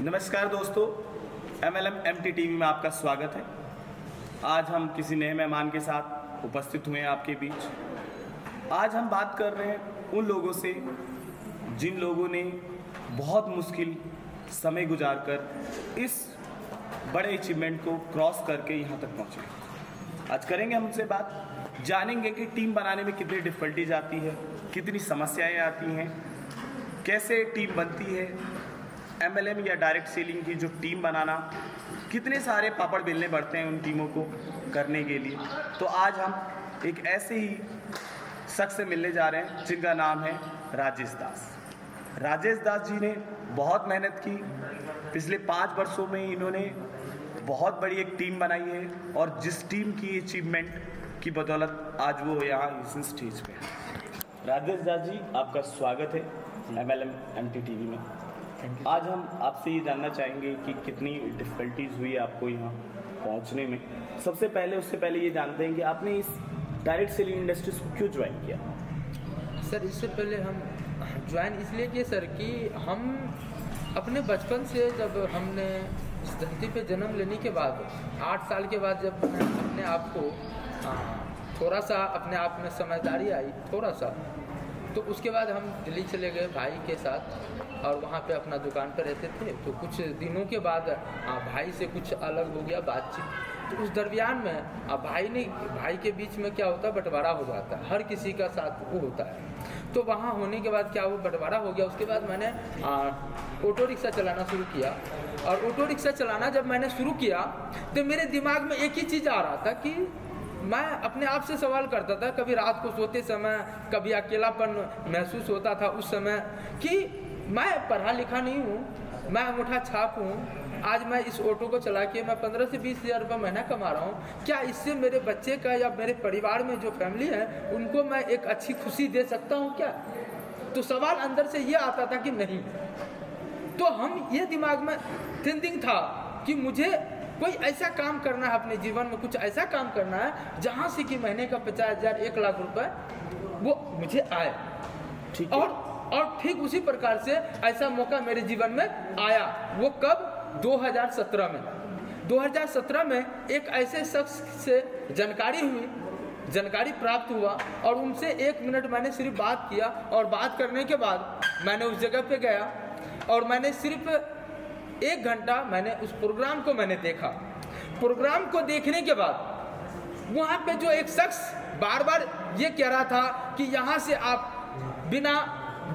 नमस्कार दोस्तों, MLM MT TV में आपका स्वागत है। आज हम किसी नए मेहमान के साथ उपस्थित हुए हैं आपके बीच। आज हम बात कर रहे हैं उन लोगों से जिन लोगों ने बहुत मुश्किल समय गुजारकर इस बड़े अचीवमेंट को क्रॉस करके यहाँ तक पहुँचे। आज करेंगे हम उनसे बात, जानेंगे कि टीम बनाने में कितनी डिफ़िकल्टीज आती है, कितनी समस्याएं आती हैं, कैसे टीम बनती है, MLM या डायरेक्ट सेलिंग की जो टीम बनाना, कितने सारे पापड़ बेलने पड़ते हैं उन टीमों को करने के लिए। तो आज हम एक ऐसे ही शख्स से मिलने जा रहे हैं जिनका नाम है राजेश दास। राजेश दास जी ने बहुत मेहनत की। पिछले 5 वर्षों में इन्होंने बहुत बड़ी एक टीम बनाई है और जिस टीम की अचीवमेंट की बदौलत आज वो यहाँ इस स्टेज पे है। राजेश दास जी, आपका स्वागत है MLM MT टीवी में। आज हम आपसे ये जानना चाहेंगे कि कितनी डिफ़िकल्टीज़ हुई आपको यहाँ पहुँचने में। सबसे पहले उससे पहले ये जानते हैं कि आपने इस डायरेक्ट सेलिंग इंडस्ट्रीज को क्यों ज्वाइन किया? सर, इससे पहले हम ज्वाइन इसलिए किए सर कि हम अपने बचपन से, जब हमने इस धरती पे जन्म लेने के बाद 8 साल के बाद जब अपने आप को थोड़ा सा अपने आप में समझदारी आई थोड़ा सा, तो उसके बाद हम दिल्ली चले गए भाई के साथ और वहाँ पे अपना दुकान पर रहते थे। तो कुछ दिनों के बाद भाई से कुछ अलग हो गया बातचीत। तो उस दरमियान में भाई के बीच में क्या होता है, बंटवारा हो जाता है, हर किसी का साथ वो होता है। तो वहाँ होने के बाद क्या वो बंटवारा हो गया। उसके बाद मैंने ऑटो रिक्शा चलाना शुरू किया और ऑटो रिक्शा चलाना जब मैंने शुरू किया तो मेरे दिमाग में एक ही चीज़ आ रहा था कि मैं अपने आप से सवाल करता था, कभी रात को सोते समय, कभी अकेलापन महसूस होता था उस समय, कि मैं पढ़ा लिखा नहीं हूँ, मैं अंगूठा छाप हूँ। आज मैं इस ऑटो को चला के मैं 15 से 20 हज़ार रुपये महीना कमा रहा हूँ। क्या इससे मेरे बच्चे का या मेरे परिवार में जो फैमिली है उनको मैं एक अच्छी खुशी दे सकता हूँ क्या? तो सवाल अंदर से ये आता था कि नहीं। तो हम ये दिमाग में थिंकिंग था कि मुझे कोई ऐसा काम करना है अपने जीवन में, कुछ ऐसा काम करना है जहाँ से कि महीने का 50,000 1 लाख रुपए वो मुझे आए। ठीक है। और ठीक उसी प्रकार से ऐसा मौका मेरे जीवन में आया। वो कब? 2017 में। 2017 में एक ऐसे शख्स से जानकारी प्राप्त हुआ और उनसे 1 मिनट मैंने सिर्फ बात किया और बात करने के बाद मैंने उस जगह पे गया और मैंने सिर्फ 1 घंटा मैंने उस प्रोग्राम को मैंने देखा। प्रोग्राम को देखने के बाद वहाँ पे जो एक शख्स बार बार ये कह रहा था कि यहाँ से आप बिना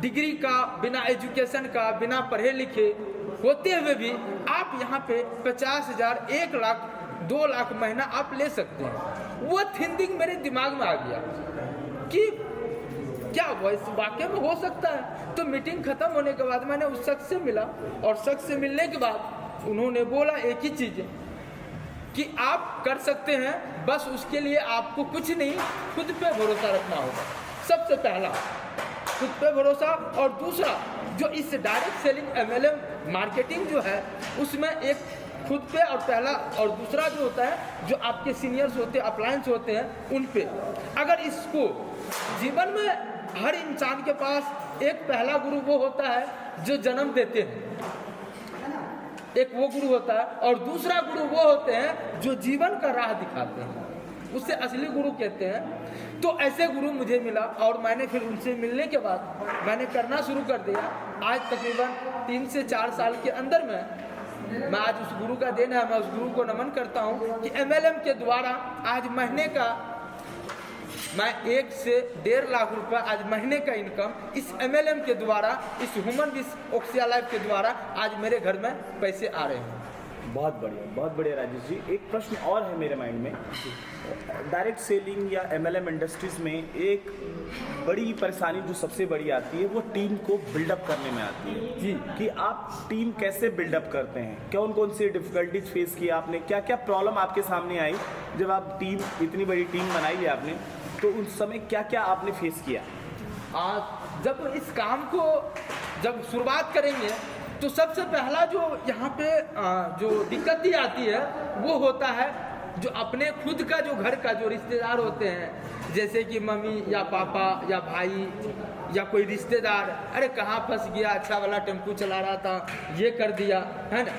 डिग्री का, बिना एजुकेशन का, बिना पढ़े लिखे होते हुए भी आप यहाँ पे 50,000 1 लाख 2 लाख महीना आप ले सकते हैं। वो थिंकिंग मेरे दिमाग में आ गया कि क्या वाकई में हो सकता है। तो मीटिंग खत्म होने के बाद मैंने उस शख्स से मिला और शख्स से मिलने के बाद उन्होंने बोला एक ही चीज़ कि आप कर सकते हैं, बस उसके लिए आपको कुछ नहीं, खुद पे भरोसा रखना होगा। सबसे पहला खुद पे भरोसा, और दूसरा जो इस डायरेक्ट सेलिंग MLM मार्केटिंग जो है उसमें एक खुद पे और पहला, और दूसरा जो होता है जो आपके सीनियर्स होते हैं, अपलायंस होते हैं, उन पे। अगर इसको जीवन में हर इंसान के पास एक पहला गुरु वो होता है जो जन्म देते हैं, एक वो गुरु होता है, और दूसरा गुरु वो होते हैं जो जीवन का राह दिखाते हैं, उससे असली गुरु कहते हैं। तो ऐसे गुरु मुझे मिला और मैंने फिर उनसे मिलने के बाद मैंने करना शुरू कर दिया। आज तकरीबन 3 से 4 साल के अंदर में मैं आज उस गुरु का देन है, मैं उस गुरु को नमन करता हूँ कि MLM के द्वारा आज महीने का मैं 1 से 1.5 लाख रुपए आज महीने का इनकम इस MLM के द्वारा, इस ह्यूमन बीस ऑक्सिया लाइफ के द्वारा आज मेरे घर में पैसे आ रहे हैं। बहुत बढ़िया राजेश जी। एक प्रश्न और है मेरे माइंड में। डायरेक्ट सेलिंग या MLM इंडस्ट्रीज में एक बड़ी परेशानी जो सबसे बड़ी आती है वो टीम को बिल्डअप करने में आती है जी, कि आप टीम कैसे बिल्डअप करते हैं, कौन सी डिफ़िकल्टीज फेस की आपने, क्या क्या प्रॉब्लम आपके सामने आई जब आप इतनी बड़ी टीम बनाई है आपने, तो उस समय क्या क्या आपने फेस किया? जब इस काम को जब शुरुआत करेंगे तो सबसे पहला जो यहाँ पे जो दिक्कत ही आती है वो होता है जो अपने खुद का जो घर का जो रिश्तेदार होते हैं जैसे कि मम्मी या पापा या भाई या कोई रिश्तेदार, अरे कहाँ फंस गया, अच्छा वाला टेम्पू चला रहा था, ये कर दिया, है ना।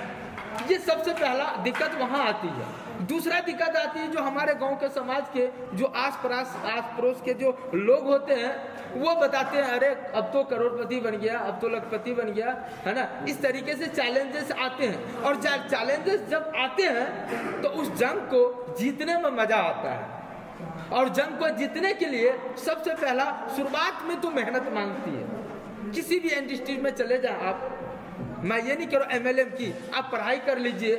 ये सबसे पहला दिक्कत वहाँ आती है। दूसरा दिक्कत आती है जो हमारे गांव के समाज के जो आस पड़ोस के जो लोग होते हैं, वो बताते हैं अरे अब तो करोड़पति बन गया, अब तो लखपति बन गया, है ना। इस तरीके से चैलेंजेस आते हैं, और चैलेंजेस जब आते हैं तो उस जंग को जीतने में मजा आता है। और जंग को जीतने के लिए सबसे पहला शुरुआत में तो मेहनत मांगती है। किसी भी इंडस्ट्री में चले जाए आप, मैं ये नहीं कह रहा MLM की, आप पढ़ाई कर लीजिए,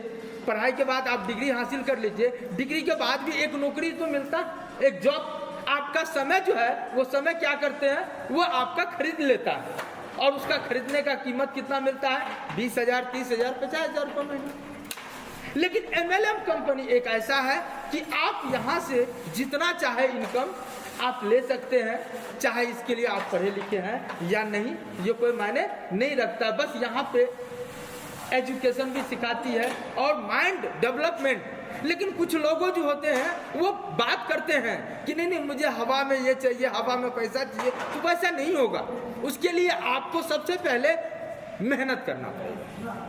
पढ़ाई के बाद आप डिग्री हासिल कर लीजिए, डिग्री के बाद भी एक नौकरी तो मिलता, एक जॉब। आपका समय जो है वो समय क्या करते हैं, वो आपका खरीद लेता है, और उसका खरीदने का कीमत कितना मिलता है, 20,000, 30,000, 50,000 रुपये महीना। लेकिन MLM कंपनी एक ऐसा है कि आप यहाँ से जितना चाहे इनकम आप ले सकते हैं, चाहे इसके लिए आप पढ़े लिखे हैं या नहीं, ये कोई मायने नहीं रखता। बस यहाँ पे एजुकेशन भी सिखाती है और माइंड डेवलपमेंट। लेकिन कुछ लोगों जो होते हैं वो बात करते हैं कि नहीं मुझे हवा में ये चाहिए, हवा में पैसा चाहिए, तो वैसा नहीं होगा। उसके लिए आपको सबसे पहले मेहनत करना पड़ेगा।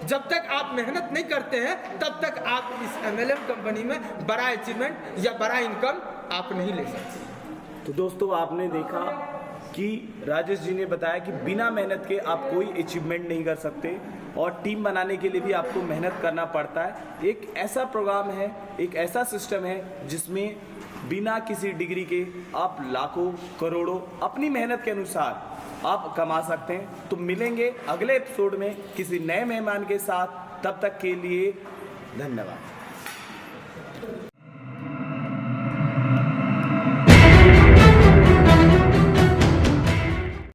जब तक आप मेहनत नहीं करते हैं तब तक आप इस MLM कंपनी में बड़ा अचीवमेंट या बड़ा इनकम आप नहीं ले सकते। तो दोस्तों आपने देखा कि राजेश जी ने बताया कि बिना मेहनत के आप कोई अचीवमेंट नहीं कर सकते, और टीम बनाने के लिए भी आपको मेहनत करना पड़ता है। एक ऐसा प्रोग्राम है, एक ऐसा सिस्टम है जिसमें बिना किसी डिग्री के आप लाखों करोड़ों अपनी मेहनत के अनुसार आप कमा सकते हैं। तो मिलेंगे अगले एपिसोड में किसी नए मेहमान के साथ, तब तक के लिए धन्यवाद।